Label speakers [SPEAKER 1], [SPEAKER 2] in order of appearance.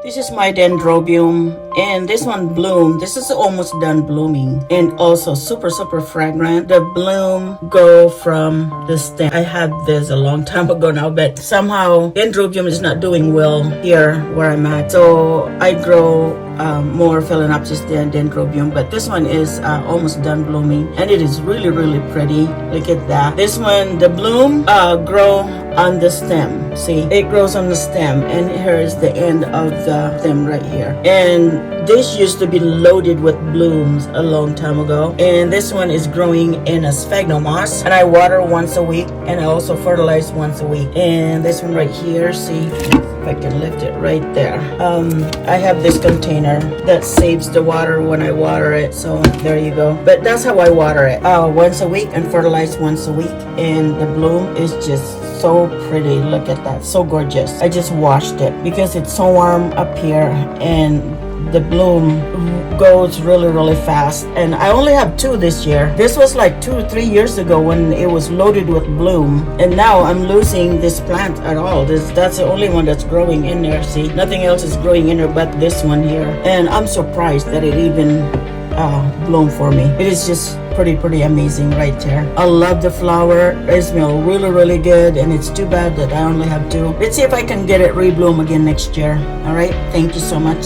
[SPEAKER 1] This is my dendrobium, and this one bloomed. This is almost done blooming, and also super fragrant. The bloom go from the stem. I had this a long time ago now, but somehow dendrobium is not doing well here where I'm at, so I grow more phalaenopsis than dendrobium, but this one is almost done blooming, and it is really pretty. Look at that. This one, the bloom grow on the stem. See, it grows on the stem, and here is the end of the stem right here. And this used to be loaded with blooms a long time ago, and this one is growing in a sphagnum moss, and I water once a week, and I also fertilize once a week. And this one right here, see if I can lift it right there. I have this container that saves the water when I water it, so there you go. But that's how I water it, once a week and fertilize once a week, and the bloom is just so pretty. Look at that, so gorgeous. I just washed it because it's so warm up here, and the bloom goes really fast. And I only have 2 this year. This was like 2 or 3 years ago when it was loaded with bloom, and now I'm losing this plant at all. That's the only one that's growing in there. See, nothing else is growing in there but this one here, and I'm surprised that it even bloomed for me. It is just pretty amazing right there. I love the flower. It smells really good, and it's too bad that I only have 2. Let's see if I can get it rebloom again next year. All right, thank you so much.